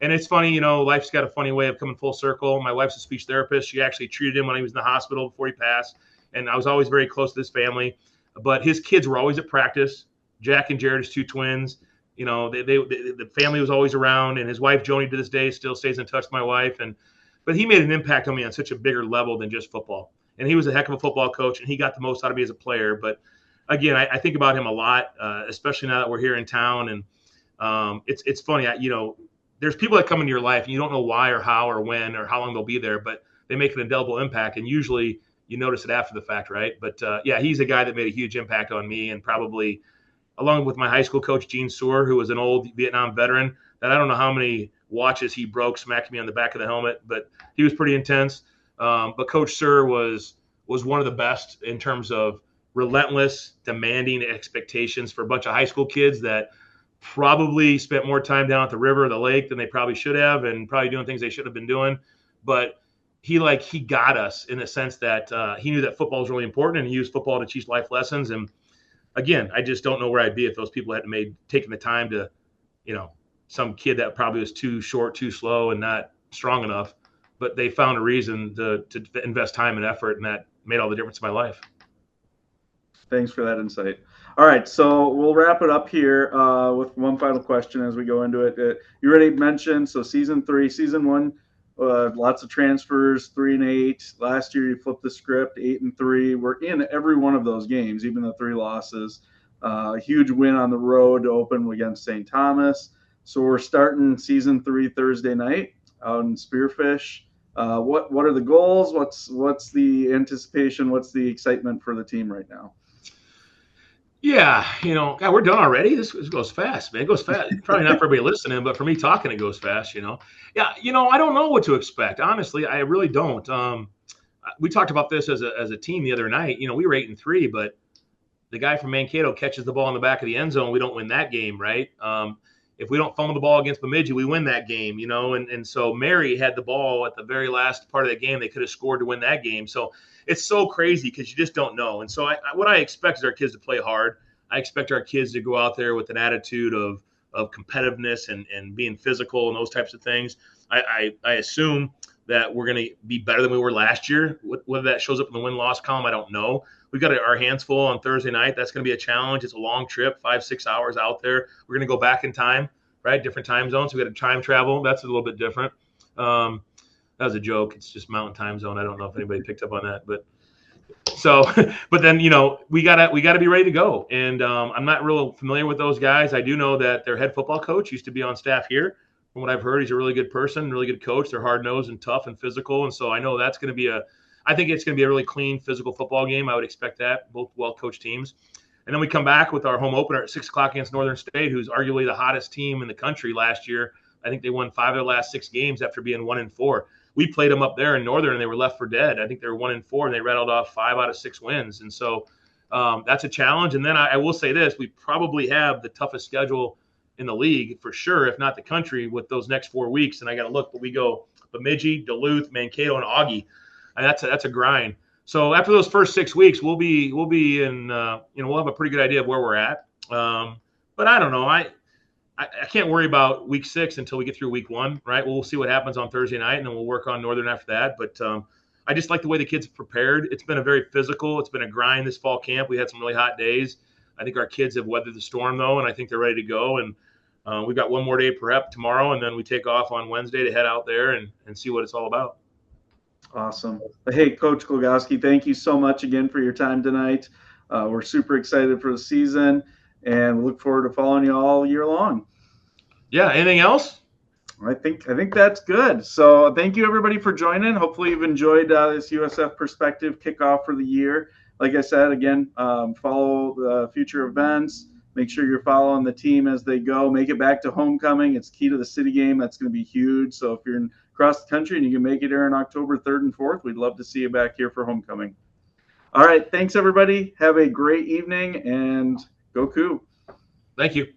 And it's funny, life's got a funny way of coming full circle. My wife's a speech therapist. She actually treated him when he was in the hospital before he passed. And I was always very close to his family. But his kids were always at practice. Jack and Jared, his 2 twins. The family was always around. And his wife, Joni, to this day, still stays in touch with my wife. But he made an impact on me on such a bigger level than just football. And he was a heck of a football coach, and he got the most out of me as a player. But again, I think about him a lot, especially now that we're here in town. And it's funny, there's people that come into your life and you don't know why or how or when or how long they'll be there, but they make an indelible impact. And usually you notice it after the fact, right? But yeah, he's a guy that made a huge impact on me, and probably along with my high school coach, Gene Sewer, who was an old Vietnam veteran that I don't know how many watches he broke, smacked me on the back of the helmet, but he was pretty intense. But Coach Sewer was one of the best in terms of relentless, demanding expectations for a bunch of high school kids that probably spent more time down at the river or the lake than they probably should have, and probably doing things they should have been doing. But he got us in the sense that he knew that football was really important, and he used football to teach life lessons. And again, I just don't know where I'd be if those people hadn't taken the time to, some kid that probably was too short, too slow, and not strong enough, but they found a reason to invest time and effort, and that made all the difference in my life. Thanks for that insight. All right, so we'll wrap it up here with one final question as we go into it. You already mentioned, so season 3, season 1, lots of transfers, 3-8. Last year you flipped the script, 8-3. We're in every one of those games, even the 3 losses. A huge win on the road to open against St. Thomas. So we're starting season 3 Thursday night out in Spearfish. What are the goals? What's the anticipation? What's the excitement for the team right now? Yeah, God, we're done already. This goes fast, man. It goes fast. Probably not for everybody listening, but for me talking, it goes fast. Yeah, I don't know what to expect. Honestly, I really don't. We talked about this as a team the other night. We were 8-3, but the guy from Mankato catches the ball in the back of the end zone. We don't win that game, right? If we don't fumble the ball against Bemidji, we win that game. And so Mary had the ball at the very last part of the game. They could have scored to win that game. So it's so crazy because you just don't know. And so what I expect is our kids to play hard. I expect our kids to go out there with an attitude of competitiveness and being physical and those types of things. I assume that we're going to be better than we were last year. Whether that shows up in the win-loss column, I don't know. We've got our hands full on Thursday night. That's going to be a challenge. It's a long trip, 5-6 hours out there. We're going to go back in time, right? Different time zones. We got to time travel. That's a little bit different. That was a joke. It's just Mountain Time Zone. I don't know if anybody picked up on that, but then we gotta be ready to go. And I'm not real familiar with those guys. I do know that their head football coach used to be on staff here. From what I've heard, he's a really good person, really good coach. They're hard nosed and tough and physical, and so I know that's going to be I think it's going to be a really clean physical football game. I would expect that, both well coached teams. And then we come back with our home opener at 6:00 against Northern State, who's arguably the hottest team in the country last year. I think they won 5 of their last 6 games after being 1-4. We played them up there in Northern, and they were left for dead. I think they were 1-4, and they rattled off 5 out of 6 wins. And so that's a challenge. And then I will say this: we probably have the toughest schedule in the league for sure, if not the country, with those next 4 weeks. And I got to look, but we go Bemidji, Duluth, Mankato, and Augie. And that's a grind. So after those first 6 weeks, we'll be in we'll have a pretty good idea of where we're at. But I don't know. I can't worry about week 6 until we get through week 1, right? We'll see what happens on Thursday night, and then we'll work on Northern after that. But I just like the way the kids have prepared. It's been a very physical. It's been a grind this fall camp. We had some really hot days. I think our kids have weathered the storm, though, and I think they're ready to go. And we've got one more day prep tomorrow, and then we take off on Wednesday to head out there and see what it's all about. Awesome. Hey, Coach Glogowski, thank you so much again for your time tonight. We're super excited for the season, and we look forward to following you all year long. Yeah. Anything else? I think that's good. So thank you, everybody, for joining. Hopefully you've enjoyed this USF Perspective kickoff for the year. Like I said, again, follow the future events. Make sure you're following the team as they go. Make it back to homecoming. It's key to the city game. That's going to be huge. So if you're across the country and you can make it here on October 3rd and 4th, we'd love to see you back here for homecoming. All right. Thanks, everybody. Have a great evening, and go Cougar. Thank you.